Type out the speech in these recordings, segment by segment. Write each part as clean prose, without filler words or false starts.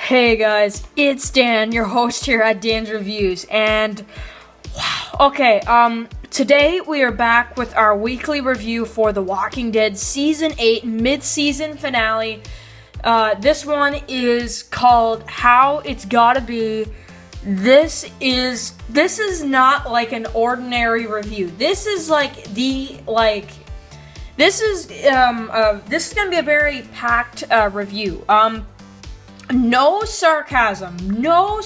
Hey guys, it's Dan, your host here at Dan's Reviews, and wow, okay, today we are back with our weekly review for The Walking Dead Season 8 mid-season finale. This one is called How It's Gotta Be. This is not like an ordinary review. This is this is gonna be a very packed review. No sarcasm, no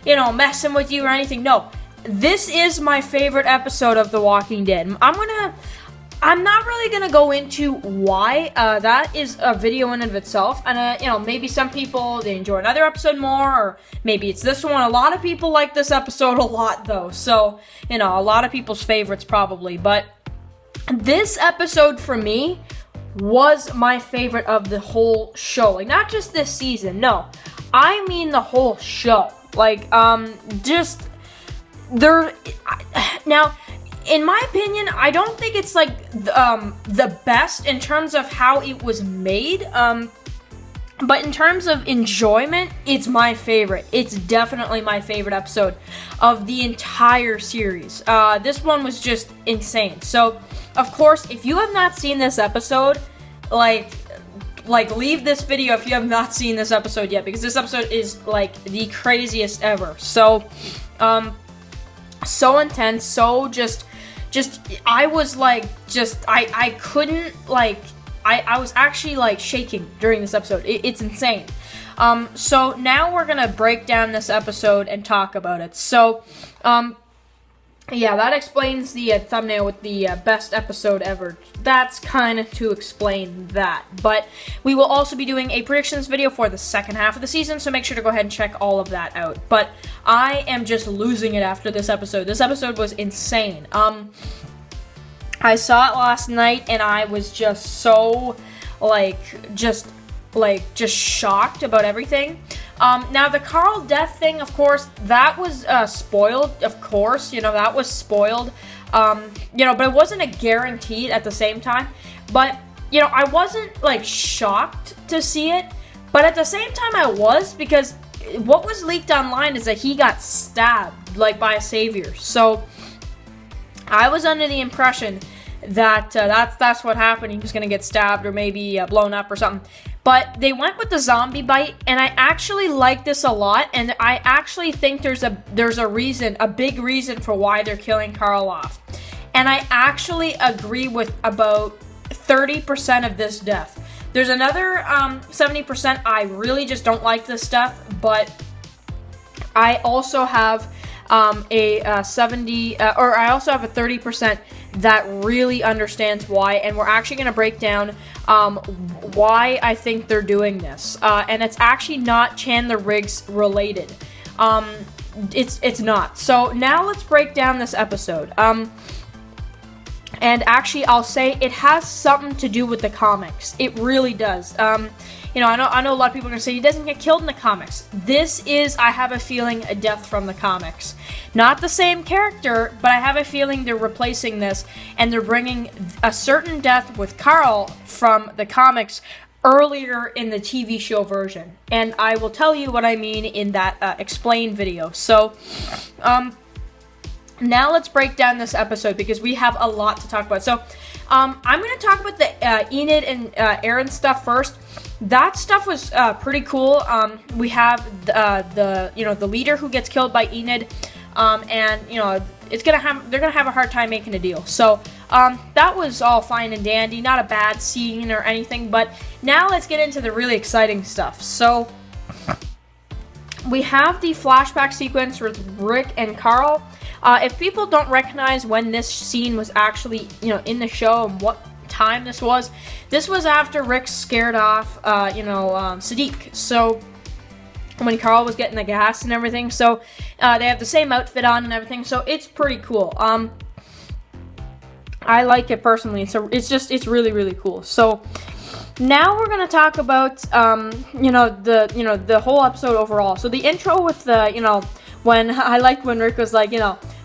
messing with you or anything. No, this is my favorite episode of The Walking Dead. I'm not really gonna go into why. That is a video in and of itself, and maybe some people they enjoy another episode more, or maybe it's this one. A lot of people like this episode a lot, though, so a lot of people's favorites probably. But this episode for me was my favorite of the whole show. Like, not just this season, no. I mean the whole show. Now, in my opinion, I don't think it's the best in terms of how it was made. But in terms of enjoyment, it's my favorite. It's definitely my favorite episode of the entire series. This one was just insane. So, of course, if you have not seen this episode, leave this video if you have not seen this episode yet, because this episode is the craziest ever. So, so intense, so just I was I couldn't I was actually shaking during this episode. It's insane. So now we're gonna break down this episode and talk about it. So, yeah, that explains the thumbnail with the best episode ever. That's kind of to explain that. But we will also be doing a predictions video for the second half of the season, so make sure to go ahead and check all of that out. But I am just losing it after this episode. This episode was insane. I saw it last night, and I was just so, just shocked about everything. Now, the Carl death thing, of course, that was spoiled, of course. That was spoiled. But it wasn't a guaranteed at the same time. But, I wasn't, shocked to see it. But at the same time, I was, because what was leaked online is that he got stabbed, by a savior. So, I was under the impression that that's what happened. He was going to get stabbed or maybe blown up or something. But they went with the zombie bite, and I actually like this a lot, and I actually think there's a big reason for why they're killing Carl off. And I actually agree with about 30% of this death. There's another 70% I really just don't like this stuff, but I also have a 30% that really understands why, and we're actually going to break down why I think they're doing this, and it's actually not Chandler Riggs related. It's not. So now let's break down this episode. And actually, I'll say it has something to do with the comics. It really does. I know a lot of people are going to say he doesn't get killed in the comics. This is, I have a feeling, a death from the comics. Not the same character, but I have a feeling they're replacing this, and they're bringing a certain death with Carl from the comics earlier in the TV show version. And I will tell you what I mean in that explain video. So, now let's break down this episode, because we have a lot to talk about. So, I'm going to talk about the Enid and Aaron stuff first. That stuff was pretty cool. We have the leader who gets killed by Enid, and they're gonna have a hard time making a deal. So that was all fine and dandy, not a bad scene or anything. But now let's get into the really exciting stuff. So we have the flashback sequence with Rick and Carl. If people don't recognize when this scene was actually, in the show and what time this was after Rick scared off, Sadiq. So when Carl was getting the gas and everything, so they have the same outfit on and everything. So it's pretty cool. I like it personally. So it's really, really cool. So now we're gonna talk about the whole episode overall. So the intro with the when I liked when Rick was like,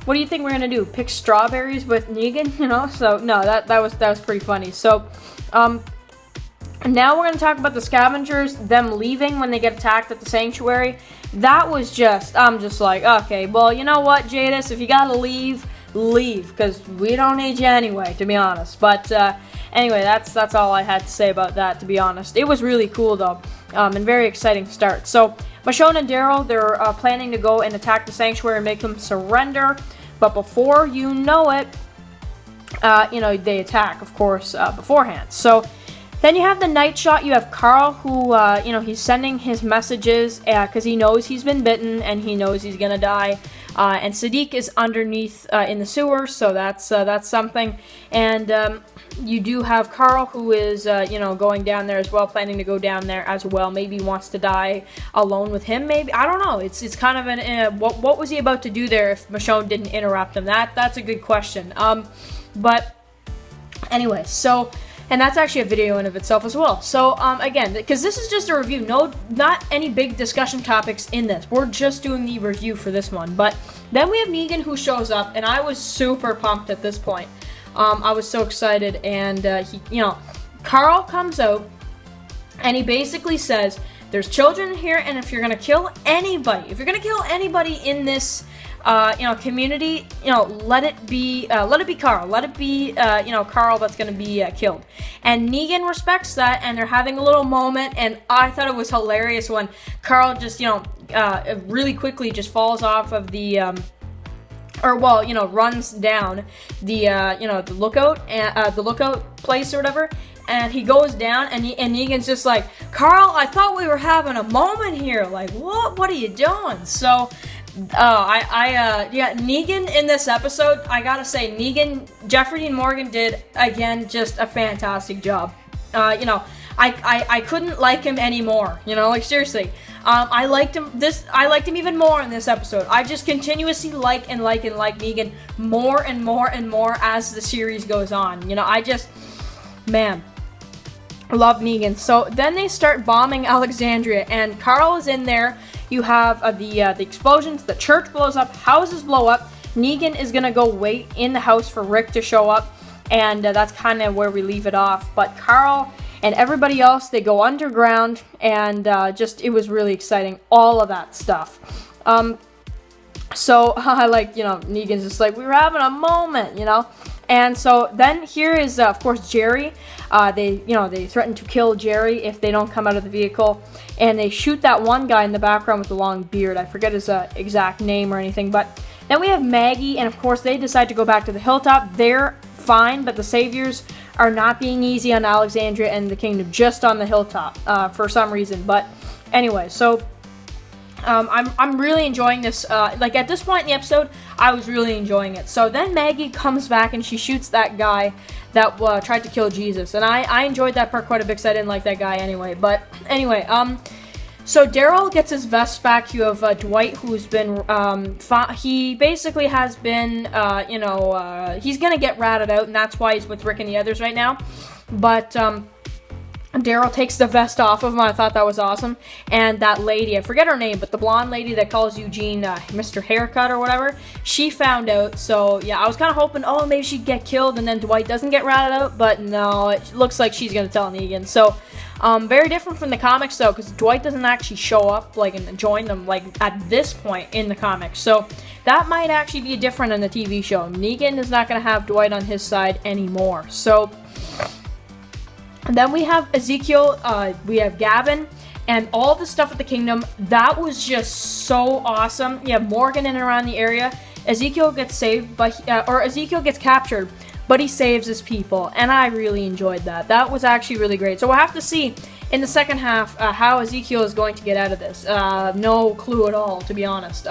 what do you think we're gonna do? Pick strawberries with Negan? So no, that was pretty funny. So Now we're going to talk about the scavengers, them leaving when they get attacked at the sanctuary. That was just, I'm just like, okay, well, you know what, Jadis, if you got to leave, because we don't need you anyway, to be honest. But anyway, that's all I had to say about that, to be honest. It was really cool, though, and very exciting start. So Michonne and Daryl, they're planning to go and attack the sanctuary and make them surrender. But before you know it, they attack, of course, beforehand. So then you have the night shot. You have Carl, who, he's sending his messages because he knows he's been bitten and he knows he's gonna die. And Sadiq is underneath in the sewer, so that's something. And you do have Carl, who is, going down there as well, planning to go down there as well. Maybe wants to die alone with him. Maybe, I don't know. It's kind of what was he about to do there if Michonne didn't interrupt him? That's a good question. But anyway, so. And that's actually a video in of itself as well. So, again, because this is just a review, not any big discussion topics in this. We're just doing the review for this one. But then we have Negan, who shows up, and I was super pumped at this point. I was so excited, and Carl comes out, and he basically says, there's children here, and if you're gonna kill anybody in this community, let it be Carl. Let it be, Carl that's going to be killed. And Negan respects that, and they're having a little moment, and I thought it was hilarious when Carl just, really quickly just falls off of the, runs down the lookout place or whatever, and he goes down, and Negan's just like, Carl, I thought we were having a moment here. Like, what are you doing? So, Negan in this episode, I gotta say, Jeffrey Dean Morgan did, again, just a fantastic job. I couldn't like him anymore, seriously. I liked him even more in this episode. I just continuously like Negan more and more and more as the series goes on. Love Negan. So then they start bombing Alexandria, and Carl is in there. You have the explosions, the church blows up, houses blow up. Negan is gonna go wait in the house for Rick to show up, and that's kind of where we leave it off. But Carl and everybody else, they go underground, and it was really exciting, all of that stuff. So I Negan's just like, we were having a moment, And so then here is, of course, Jerry. They threaten to kill Jerry if they don't come out of the vehicle, and they shoot that one guy in the background with the long beard. I forget his exact name or anything, but then we have Maggie, and of course they decide to go back to the hilltop. They're fine, but the Saviors are not being easy on Alexandria and the Kingdom, just on the hilltop for some reason. But anyway, so I'm really enjoying this. At this point in the episode, I was really enjoying it. So then Maggie comes back and she shoots that guy that tried to kill Jesus, and I enjoyed that part quite a bit because I didn't like that guy anyway. But anyway, so Daryl gets his vest back. You have Dwight, who's been he basically has been he's gonna get ratted out, and that's why he's with Rick and the others right now. But Daryl takes the vest off of him. I thought that was awesome. And that lady, I forget her name, but the blonde lady that calls Eugene Mr. Haircut or whatever, she found out. So, yeah, I was kind of hoping, maybe she'd get killed and then Dwight doesn't get ratted out. But no, it looks like she's going to tell Negan. So, very different from the comics, though, because Dwight doesn't actually show up, and join them, at this point in the comics. So, that might actually be different in the TV show. Negan is not going to have Dwight on his side anymore. So, and then we have Ezekiel, we have Gavin, and all the stuff at the Kingdom. That was just so awesome. You have Morgan in and around the area. Ezekiel gets saved, Ezekiel gets captured, but he saves his people, and I really enjoyed that. That was actually really great. So we'll have to see in the second half how Ezekiel is going to get out of this. No clue at all, to be honest.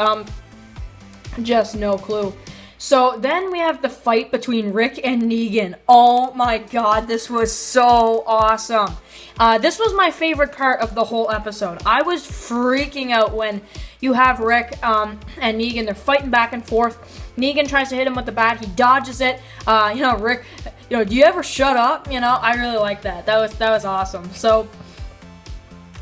Just no clue. So then we have the fight between Rick and Negan. Oh my god, this was so awesome. This was my favorite part of the whole episode. I was freaking out when you have Rick and Negan. They're fighting back and forth. Negan tries to hit him with the bat. He dodges it. Rick, do you ever shut up? I really like that. That was awesome. So,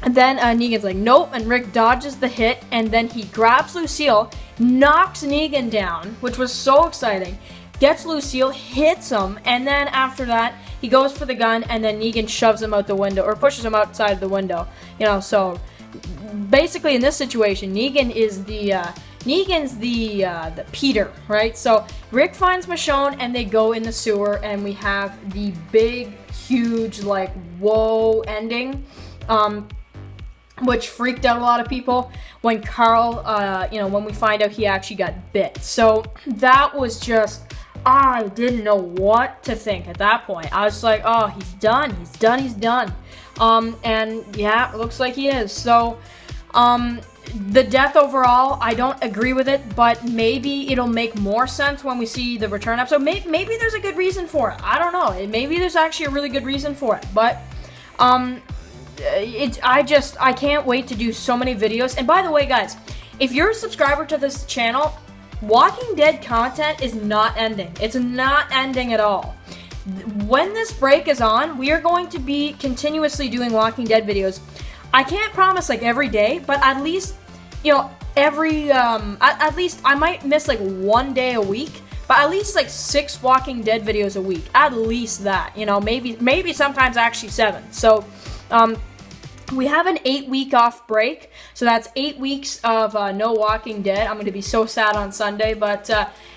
and then Negan's like, nope, and Rick dodges the hit, and then he grabs Lucille, knocks Negan down, which was so exciting, gets Lucille, hits him, and then after that, he goes for the gun, and then Negan shoves him out the window, or pushes him outside the window. You know, so basically in this situation, Negan's the Peter, right? So Rick finds Michonne, and they go in the sewer, and we have the big, huge, like, whoa ending, which freaked out a lot of people when Carl, when we find out he actually got bit. So that was just, I didn't know what to think at that point. I was like, oh, he's done. And yeah, it looks like he is. So, the death overall, I don't agree with it, but maybe it'll make more sense when we see the return episode. Maybe there's a good reason for it. I don't know. Maybe there's actually a really good reason for it, but, I can't wait to do so many videos. And by the way, guys, if you're a subscriber to this channel, Walking Dead content is not ending. It's not ending at all. When this break is on, we are going to be continuously doing Walking Dead videos. I can't promise like every day, but at least, at least I might miss like one day a week, but at least like 6 Walking Dead videos a week. At least that, maybe sometimes actually 7. So, we have an 8-week off break, so that's 8 weeks of no Walking Dead. I'm going to be so sad on Sunday, but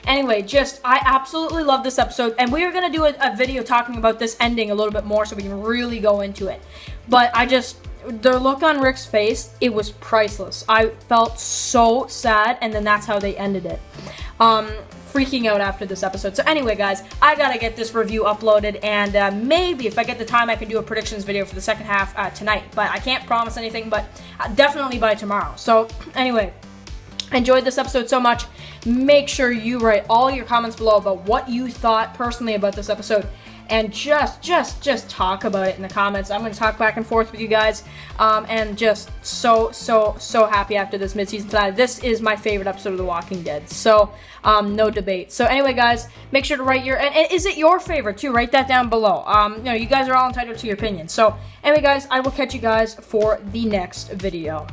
anyway, I absolutely love this episode, and we are going to do a video talking about this ending a little bit more so we can really go into it. But the look on Rick's face, it was priceless. I felt so sad, and then that's how they ended it. Freaking out after this episode. So anyway, guys, I gotta get this review uploaded, and maybe if I get the time, I can do a predictions video for the second half tonight. But I can't promise anything, but definitely by tomorrow. So anyway, enjoyed this episode so much. Make sure you write all your comments below about what you thought personally about this episode, and just talk about it in the comments. I'm going to talk back and forth with you guys, and just so happy after this mid-season finale. This is my favorite episode of The Walking Dead, so no debate. So anyway, guys, make sure to write and is it your favorite too? Write that down below. You guys are all entitled to your opinion. So anyway, guys, I will catch you guys for the next video.